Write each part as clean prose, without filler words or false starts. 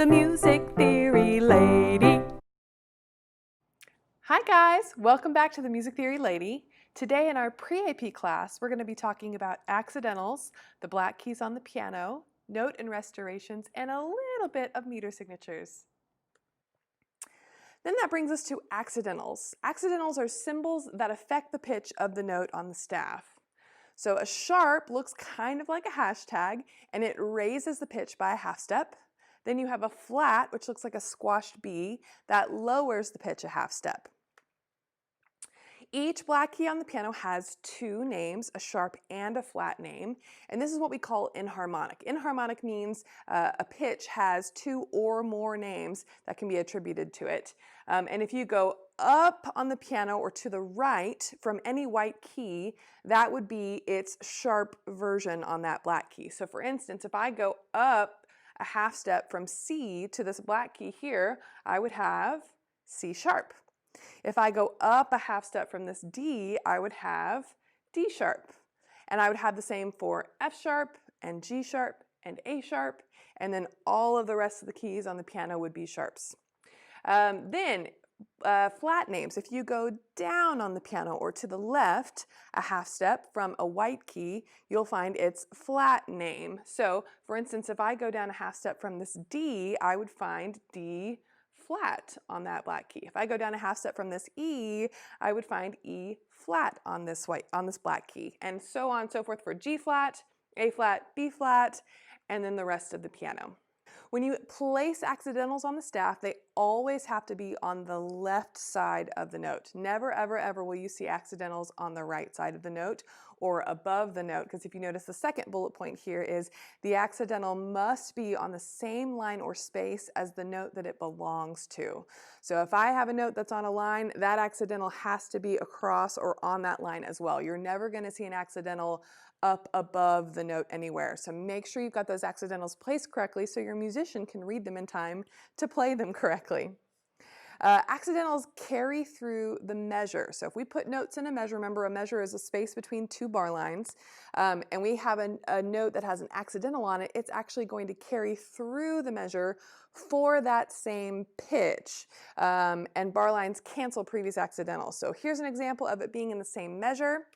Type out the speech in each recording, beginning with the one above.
the music theory lady. Hi guys, welcome back to the Music Theory Lady. Today in our pre-AP class, we're going to be talking about accidentals, the black keys on the piano, note and restorations, and a little bit of meter signatures. Then that brings us to accidentals. Accidentals are symbols that affect the pitch of the note on the staff. So a sharp looks kind of like a hashtag, and it raises the pitch by a half step. Then you have a flat, which looks like a squashed B, that lowers the pitch a half step. Each black key on the piano has two names, a sharp and a flat name, and this is what we call enharmonic. Enharmonic means a pitch has two or more names that can be attributed to it. And if you go up on the piano or to the right from any white key, that would be its sharp version on that black key. So for instance, if I go up a half step from C to this black key here, I would have C sharp. If I go up a half step from this D, I would have D sharp. And I would have the same for F sharp and G sharp and A sharp, and then all of the rest of the keys on the piano would be sharps. Flat names. If you go down on the piano or to the left a half step from a white key, you'll find its flat name. So for instance, if I go down a half step from this D, I would find D flat on that black key. If I go down a half step from this E, I would find E flat on this black key, and so on and so forth for G flat, A flat, B flat, and then the rest of the piano. When you place accidentals on the staff, they always have to be on the left side of the note. Never, ever, ever will you see accidentals on the right side of the note or above the note, because if you notice, the second bullet point here is the accidental must be on the same line or space as the note that it belongs to. So if I have a note that's on a line, that accidental has to be across or on that line as well. You're never going to see an accidental up above the note anywhere. So make sure you've got those accidentals placed correctly so your musician can read them in time to play them correctly. Accidentals carry through the measure. So if we put notes in a measure, remember a measure is a space between two bar lines, and we have a note that has an accidental on it, it's actually going to carry through the measure for that same pitch, and bar lines cancel previous accidentals. So here's an example of it being in the same measure.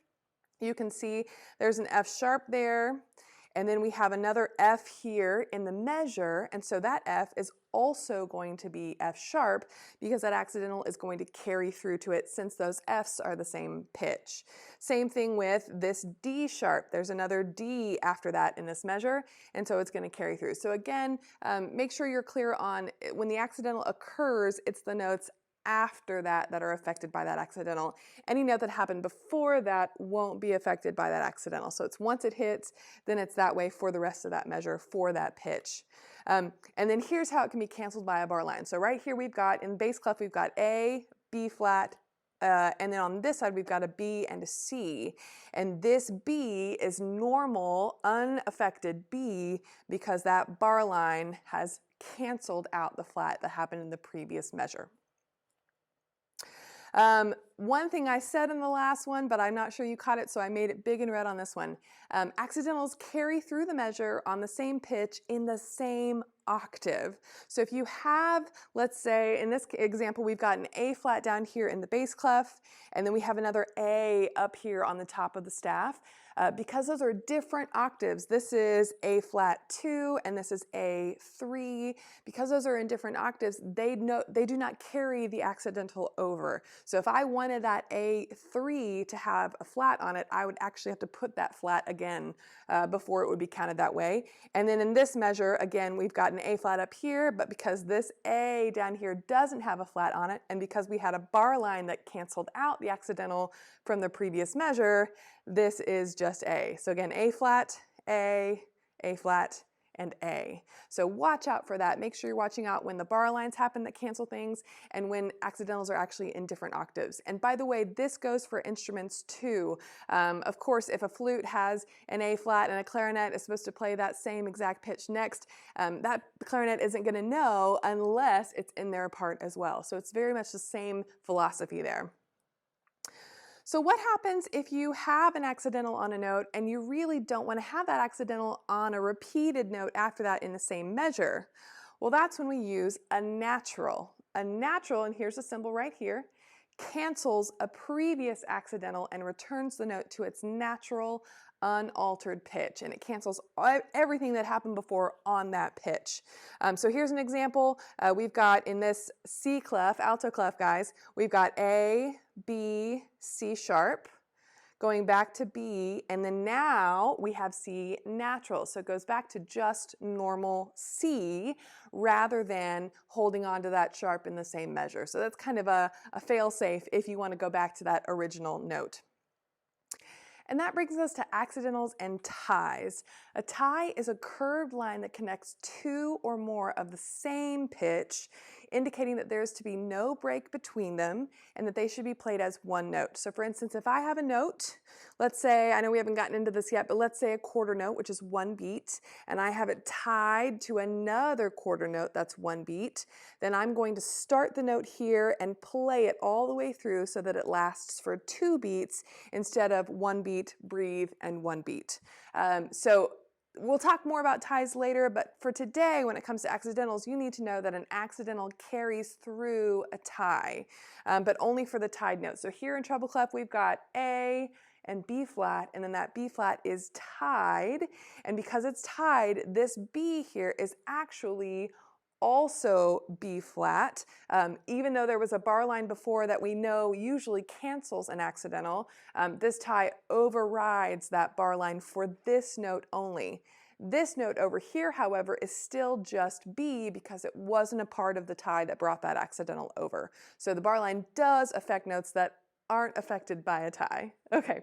You can see there's an F sharp there, and then we have another F here in the measure, and so that F is also going to be F sharp because that accidental is going to carry through to it since those Fs are the same pitch. Same thing with this D sharp. There's another D after that in this measure, and so it's going to carry through. So again, make sure you're clear on when the accidental occurs, it's the notes after that are affected by that accidental. Any note that happened before that won't be affected by that accidental. So it's once it hits, then it's that way for the rest of that measure for that pitch. And then here's how it can be canceled by a bar line. So right here we've got, in bass clef, we've got A, B flat, and then on this side we've got a B and a C. And this B is normal, unaffected B because that bar line has canceled out the flat that happened in the previous measure. One thing I said in the last one, but I'm not sure you caught it, so I made it big and red on this one. Accidentals carry through the measure on the same pitch in the same octave. So if you have, let's say, in this example, we've got an A flat down here in the bass clef, and then we have another A up here on the top of the staff. Because those are different octaves, this is A flat 2 and this is A 3. Because those are in different octaves, they do not carry the accidental over. So if I wanted that A 3 to have a flat on it, I would actually have to put that flat again before it would be counted that way. And then in this measure, again, we've got an A flat up here, but because this A down here doesn't have a flat on it, and because we had a bar line that canceled out the accidental from the previous measure, this is just A. So again, A flat, A flat, and A. So watch out for that. Make sure you're watching out when the bar lines happen that cancel things and when accidentals are actually in different octaves. And by the way, this goes for instruments too. Of course, if a flute has an A flat and a clarinet is supposed to play that same exact pitch next, that clarinet isn't going to know unless it's in their part as well. So it's very much the same philosophy there. So what happens if you have an accidental on a note and you really don't want to have that accidental on a repeated note after that in the same measure? Well, that's when we use a natural. A natural, and here's a symbol right here, cancels a previous accidental and returns the note to its natural, unaltered pitch. And it cancels everything that happened before on that pitch. So here's an example. We've got in this C clef, alto clef, guys, we've got A, B, C sharp, going back to B, and then now we have C natural. So it goes back to just normal C rather than holding on to that sharp in the same measure. So that's kind of a fail-safe if you want to go back to that original note. And that brings us to accidentals and ties. A tie is a curved line that connects two or more of the same pitch, indicating that there is to be no break between them and that they should be played as one note. So for instance, if I have a note, let's say, I know we haven't gotten into this yet, but let's say a quarter note, which is one beat, and I have it tied to another quarter note, that's one beat, then I'm going to start the note here and play it all the way through so that it lasts for 2 beats instead of 1 beat, breathe, and 1 beat. So we'll talk more about ties later, but for today, when it comes to accidentals, you need to know that an accidental carries through a tie, but only for the tied notes. So here in treble clef, we've got A and B flat, and then that B flat is tied, and because it's tied, this B here is actually also B flat, even though there was a bar line before that we know usually cancels an accidental, this tie overrides that bar line for this note only. This note over here, however, is still just B because it wasn't a part of the tie that brought that accidental over. So the bar line does affect notes that aren't affected by a tie. Okay,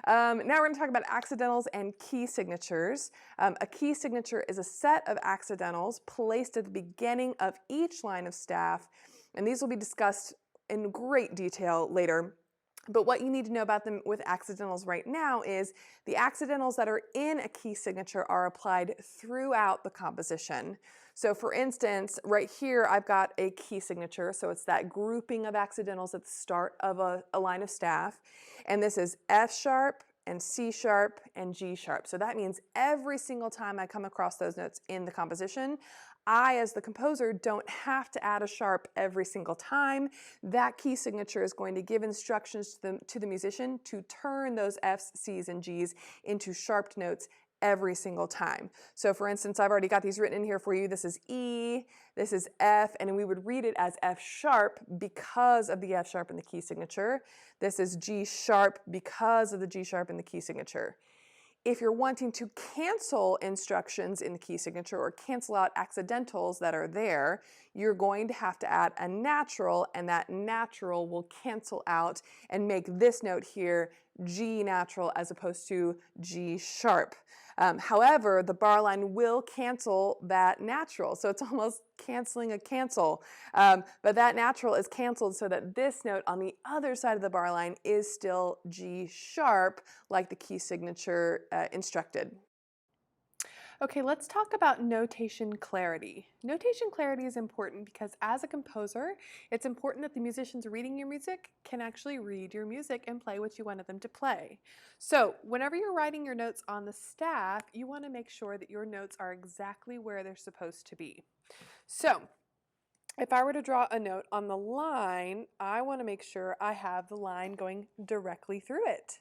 now we're going to talk about accidentals and key signatures. A key signature is a set of accidentals placed at the beginning of each line of staff, and these will be discussed in great detail later. But what you need to know about them with accidentals right now is the accidentals that are in a key signature are applied throughout the composition. So for instance, right here I've got a key signature, so it's that grouping of accidentals at the start of a line of staff, and this is F sharp and C sharp and G sharp. So that means every single time I come across those notes in the composition, I, as the composer, don't have to add a sharp every single time. That key signature is going to give instructions to the musician to turn those Fs, Cs, and Gs into sharp notes every single time. So for instance, I've already got these written in here for you. This is E, this is F, and we would read it as F sharp because of the F sharp in the key signature. This is G sharp because of the G sharp in the key signature. If you're wanting to cancel instructions in the key signature or cancel out accidentals that are there, you're going to have to add a natural, and that natural will cancel out and make this note here G natural as opposed to G sharp. However, the bar line will cancel that natural, so it's almost canceling a cancel. But that natural is canceled so that this note on the other side of the bar line is still G sharp, like the key signature instructed. Okay, let's talk about notation clarity. Notation clarity is important because as a composer, it's important that the musicians reading your music can actually read your music and play what you wanted them to play. So whenever you're writing your notes on the staff, you want to make sure that your notes are exactly where they're supposed to be. So if I were to draw a note on the line, I want to make sure I have the line going directly through it.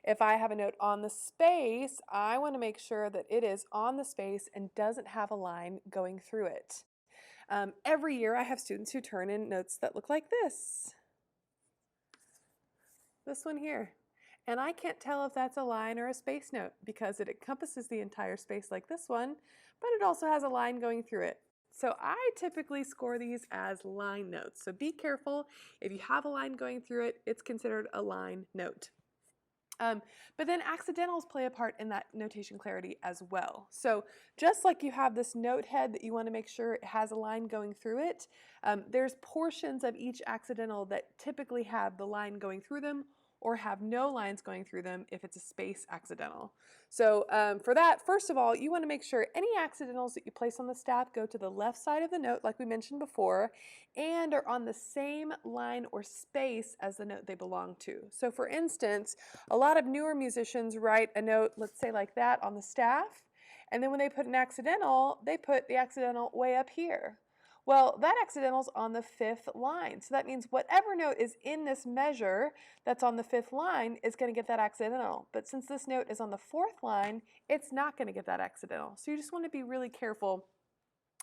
If I have a note on the space, I want to make sure that it is on the space and doesn't have a line going through it. Every year I have students who turn in notes that look like this. This one here. And I can't tell if that's a line or a space note because it encompasses the entire space like this one, but it also has a line going through it. So I typically score these as line notes. So be careful. If you have a line going through it, it's considered a line note. But then accidentals play a part in that notation clarity as well. So just like you have this note head that you want to make sure it has a line going through it, there's portions of each accidental that typically have the line going through them or have no lines going through them if it's a space accidental. So for that, first of all, you want to make sure any accidentals that you place on the staff go to the left side of the note, like we mentioned before, and are on the same line or space as the note they belong to. So for instance, a lot of newer musicians write a note, let's say like that, on the staff, And then when they put an accidental, they put the accidental way up here. Well, that accidental's on the 5th line. So that means whatever note is in this measure that's on the 5th line is going to get that accidental. But since this note is on the 4th line, it's not going to get that accidental. So you just want to be really careful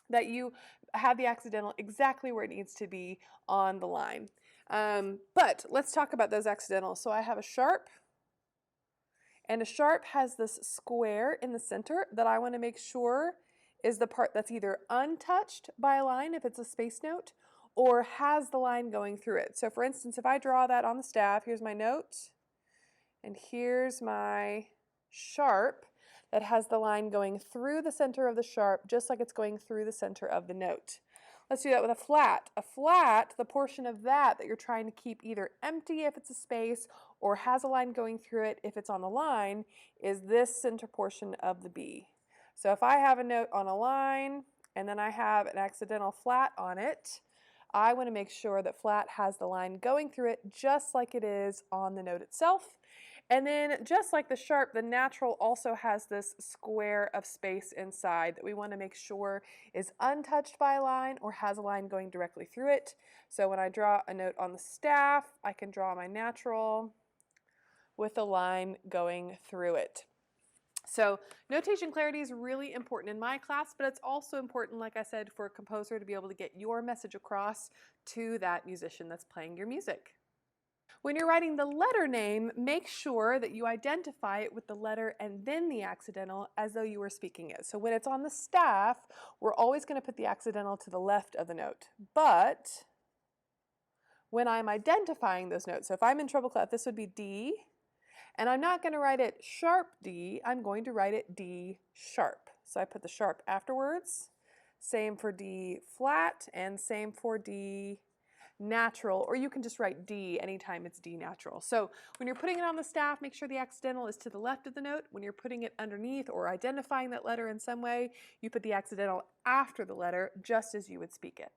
that you have the accidental exactly where it needs to be on the line. But let's talk about those accidentals. So I have a sharp, and a sharp has this square in the center that I want to make sure is the part that's either untouched by a line if it's a space note, or has the line going through it. So for instance, if I draw that on the staff, here's my note, and here's my sharp that has the line going through the center of the sharp, just like it's going through the center of the note. Let's do that with a flat. A flat, the portion of that you're trying to keep either empty if it's a space or has a line going through it if it's on the line, is this center portion of the B. So if I have a note on a line and then I have an accidental flat on it, I want to make sure that flat has the line going through it just like it is on the note itself. And then just like the sharp, the natural also has this square of space inside that we want to make sure is untouched by a line or has a line going directly through it. So when I draw a note on the staff, I can draw my natural with a line going through it. So notation clarity is really important in my class, but it's also important, like I said, for a composer to be able to get your message across to that musician that's playing your music. When you're writing the letter name, make sure that you identify it with the letter and then the accidental as though you were speaking it. So when it's on the staff, we're always going to put the accidental to the left of the note. But when I'm identifying those notes, so if I'm in treble clef, this would be D, and I'm not going to write it sharp D, I'm going to write it D sharp. So I put the sharp afterwards. Same for D flat, and same for D natural, or you can just write D anytime it's D natural. So when you're putting it on the staff, make sure the accidental is to the left of the note. When you're putting it underneath or identifying that letter in some way, you put the accidental after the letter just as you would speak it.